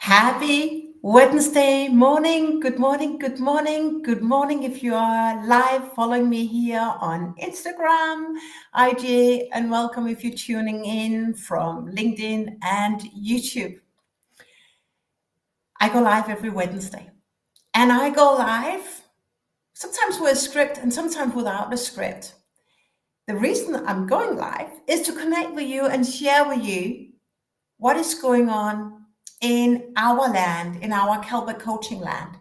Happy Wednesday morning. Good morning. Good morning. Good morning. If you are live following me here on Instagram, IG, and welcome if you're tuning in from LinkedIn and YouTube. I go live every Wednesday, and I go live sometimes with a script and sometimes without a script. The reason I'm going live is to connect with you and share with you what is going on in our land, in our Calvert coaching land.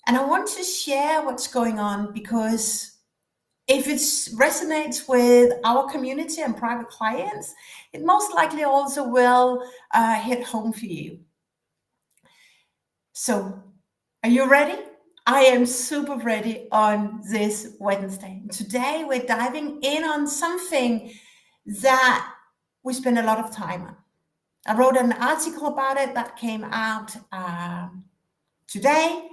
And I want to share what's going on because if it resonates with our community and private clients, it most likely also will hit home for you. So, are you ready? I am super ready on this Wednesday. Today, we're diving in on something that we spend a lot of time on. I wrote an article about it that came out today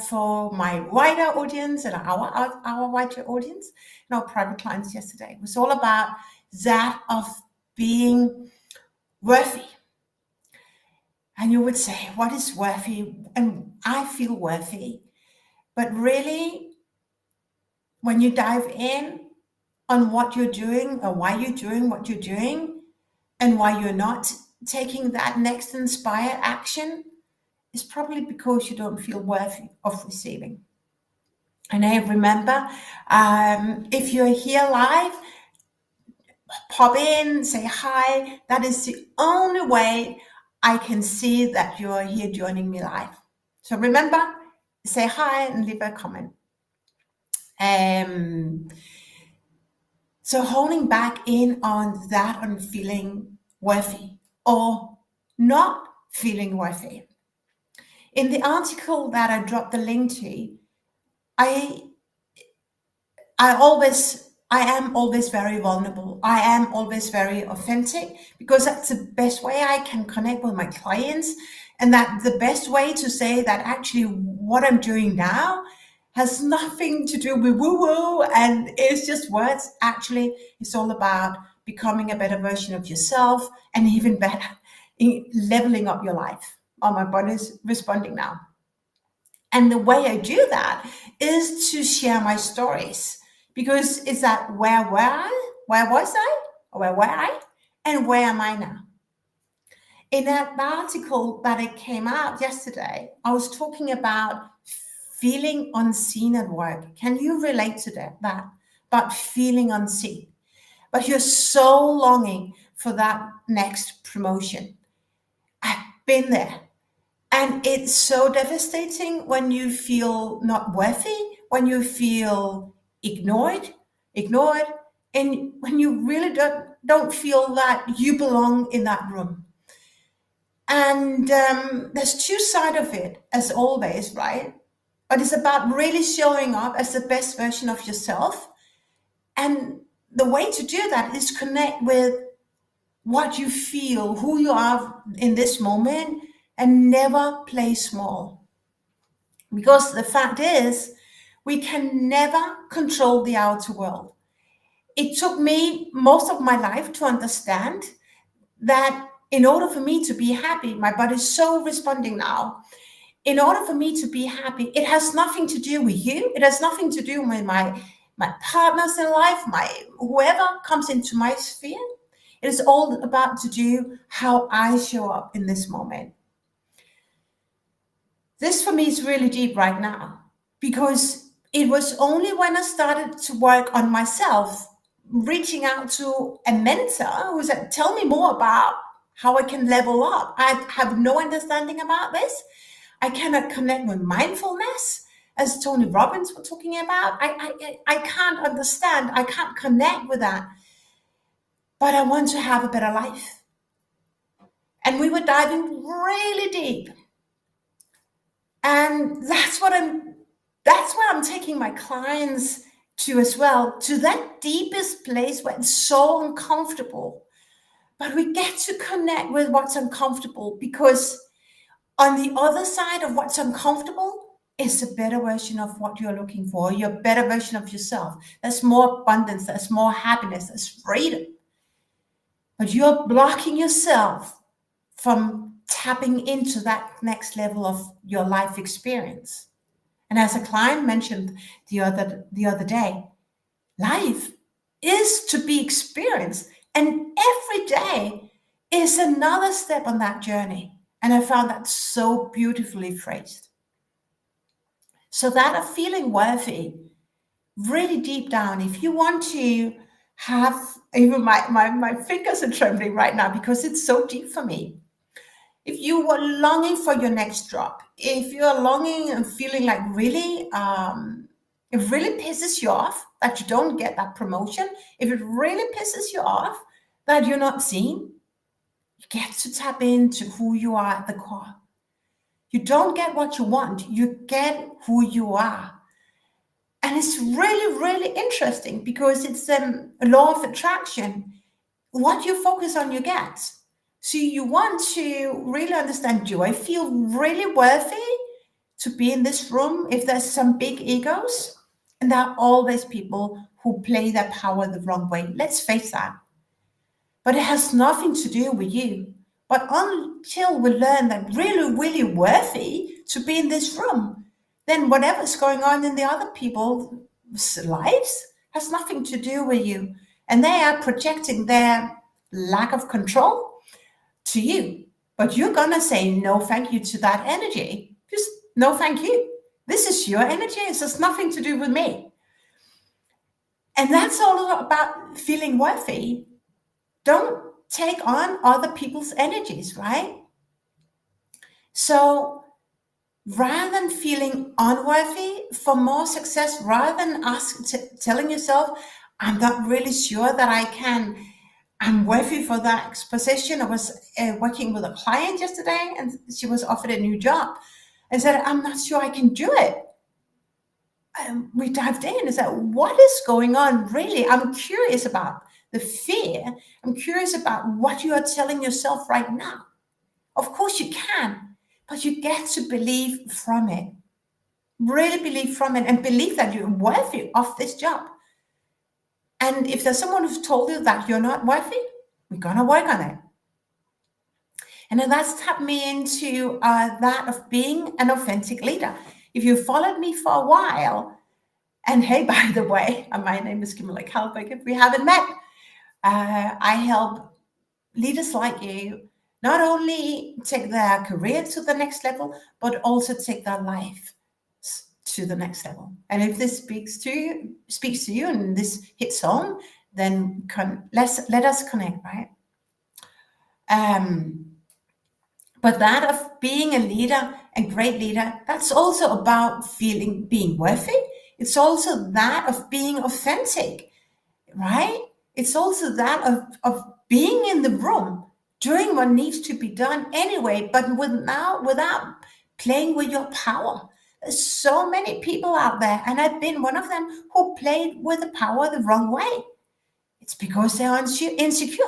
for my wider audience and our wider audience and our private clients yesterday. It was all about that of being worthy. And you would say, what is worthy? And I feel worthy. But really, when you dive in on what you're doing or why you're doing what you're doing and why you're not taking that next inspired action, is probably because you don't feel worthy of receiving. And I remember, if you're here live, pop in, say hi. That is the only way I can see that you're here joining me live. So remember, say hi and leave a comment. So holding back in on that, on feeling worthy or not feeling worthy. In the article that I dropped the link to, I am always very vulnerable. I am always very authentic because that's the best way I can connect with my clients. And that the best way to say that actually what I'm doing now has nothing to do with woo-woo and it's just words. Actually, it's all about becoming a better version of yourself and even better in leveling up your life. Oh, my body's responding now. And the way I do that is to share my stories. Because it's that where was I, or where were I, and where am I now? In that article that it came out yesterday, I was talking about feeling unseen at work. Can you relate to that? About feeling unseen. But you're so longing for that next promotion. I've been there. And it's so devastating when you feel not worthy, when you feel ignored, and when you really don't feel that you belong in that room. And there's two sides of it, as always, right? But it's about really showing up as the best version of yourself. And the way to do that is connect with what you feel, who you are in this moment, and never play small. Because the fact is, we can never control the outer world. It took me most of my life to understand that in order for me to be happy, my body's so responding now. In order for me to be happy, it has nothing to do with you. It has nothing to do with my partners in life, my whoever comes into my sphere. It is all about to do how I show up in this moment. This for me is really deep right now because it was only when I started to work on myself, reaching out to a mentor who said, tell me more about how I can level up. I have no understanding about this. I cannot connect with mindfulness, as Tony Robbins was talking about. I can't understand. I can't connect with that. But I want to have a better life. And we were diving really deep. And that's where I'm taking my clients to as well, to that deepest place where it's so uncomfortable. But we get to connect with what's uncomfortable because on the other side of what's uncomfortable is a better version of what you're looking for, your better version of yourself. There's more abundance, there's more happiness, there's freedom. But you're blocking yourself from tapping into that next level of your life experience. And as a client mentioned the other day, life is to be experienced, and every day is another step on that journey. And I found that so beautifully phrased. So that of feeling worthy, really deep down, if you want to have, even my fingers are trembling right now because it's so deep for me. If you were longing for your next job, if you're longing and feeling like really, it really pisses you off that you don't get that promotion, if it really pisses you off that you're not seen, you get to tap into who you are at the core. You don't get what you want, you get who you are. And it's really, really interesting because it's a law of attraction. What you focus on, you get. So you want to really understand, do I feel really worthy to be in this room if there's some big egos? And there are always people who play their power the wrong way. Let's face that. But it has nothing to do with you. But until we learn that really, really worthy to be in this room, then whatever's going on in the other people's lives has nothing to do with you. And they are projecting their lack of control to you. But you're going to say no thank you to that energy. Just no thank you. This is your energy. It has nothing to do with me. And that's all about feeling worthy. Don't take on other people's energies, right? So rather than feeling unworthy for more success, rather than telling yourself, I'm not really sure that I'm worthy for that position. I was working with a client yesterday and she was offered a new job. I said, I'm not sure I can do it. We dived in and said, what is going on? Really, I'm curious about the fear. I'm curious about what you are telling yourself right now. Of course you can, but you get to believe from it. Really believe from it and believe that you're worthy of this job. And if there's someone who's told you that you're not worthy, we're going to work on it. And then that's tapped me into that of being an authentic leader. If you followed me for a while, and hey, by the way, my name is Camilla Kalbeck. If we haven't met, I help leaders like you not only take their career to the next level, but also take their life to the next level. And if this speaks to you and this hits home, then let us connect, right? But that of being a leader, a great leader, that's also about being worthy. It's also that of being authentic, right? It's also that of being in the room, doing what needs to be done anyway, but without playing with your power. There's so many people out there, and I've been one of them, who played with the power the wrong way. It's because they're insecure.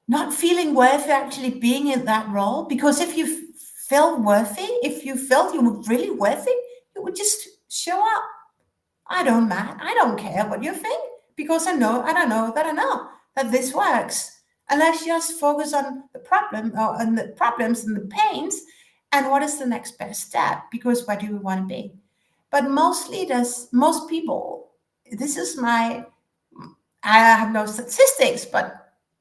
Not feeling worthy actually being in that role, because if you felt worthy, if you felt you were really worthy, you would just show up. I don't care what you think, because I know that this works. And let's just focus on the problem and the problems and the pains, and what is the next best step, because where do we want to be? But most leaders, most people, I have no statistics, but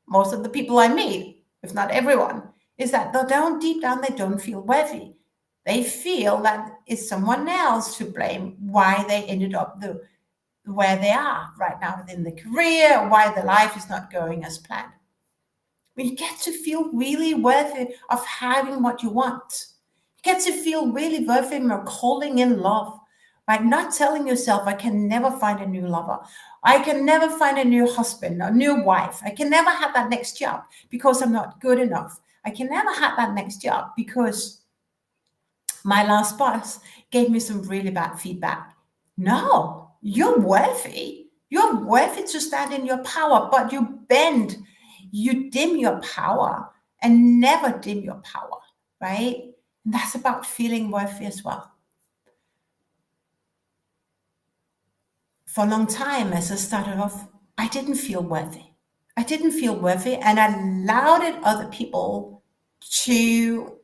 most of the people I meet, if not everyone, is that deep down, they don't feel worthy. They feel that it's someone else to blame why they ended up where they are right now within the career, why the life is not going as planned. But you get to feel really worthy of having what you want. You get to feel really worthy of calling in love, by not telling yourself, I can never find a new lover. I can never find a new husband, a new wife. I can never have that next job because I'm not good enough. I can never have that next job because my last boss gave me some really bad feedback. No, you're worthy. You're worthy to stand in your power, but you dim your power, and never dim your power, right? And that's about feeling worthy as well. For a long time, as I started off, I didn't feel worthy. And I allowed other people to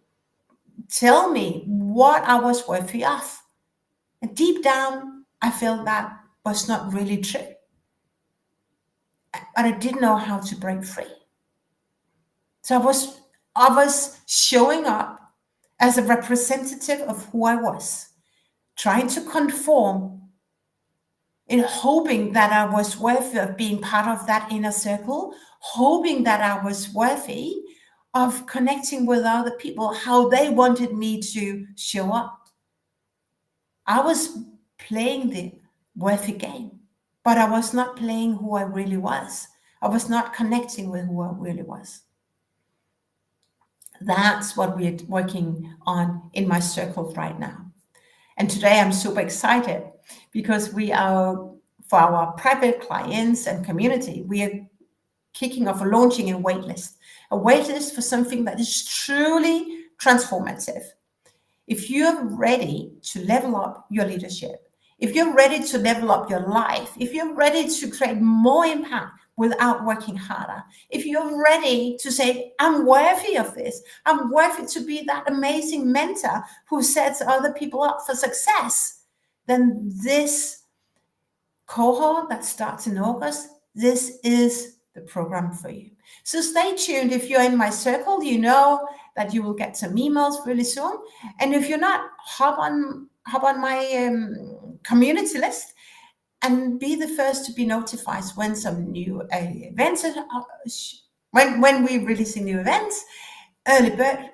tell me what I was worthy of. And deep down, I felt that was not really true. But I didn't know how to break free. So I was showing up as a representative of who I was, trying to conform in hoping that I was worthy of being part of that inner circle, hoping that I was worthy of connecting with other people, how they wanted me to show up. I was playing the worthy game, but I was not playing who I really was. I was not connecting with who I really was. That's what we're working on in my circles right now. And today I'm super excited because we are, for our private clients and community, we are kicking off or launching a waitlist for something that is truly transformative. If you're ready to level up your leadership, if you're ready to level up your life, if you're ready to create more impact without working harder, if you're ready to say, I'm worthy of this, I'm worthy to be that amazing mentor who sets other people up for success, then this cohort that starts in August, this is the program for you. So stay tuned. If you're in my circle, you know that you will get some emails really soon. And if you're not, hop on my community list and be the first to be notified when some new events are, when we releasing new events, early bird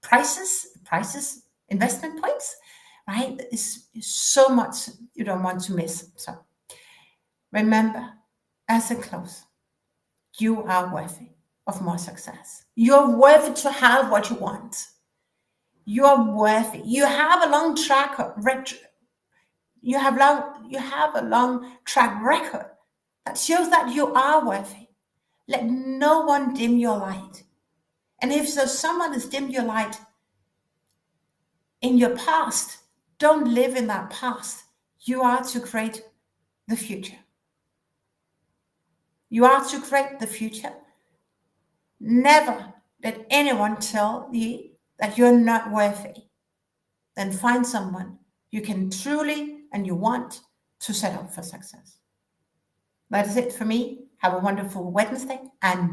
prices, investment points, right? It's so much you don't want to miss. So remember, as a close, you are worthy of more success. You're worthy to have what you want. You're worthy. You have a long track record. You have a long track record that shows that you are worthy. Let no one dim your light. And if someone has dimmed your light in your past, don't live in that past. You are to create the future. You are to create the future. Never let anyone tell you that you're not worthy. Then find someone you can truly and you want to set up for success. That is it for me. Have a wonderful Wednesday and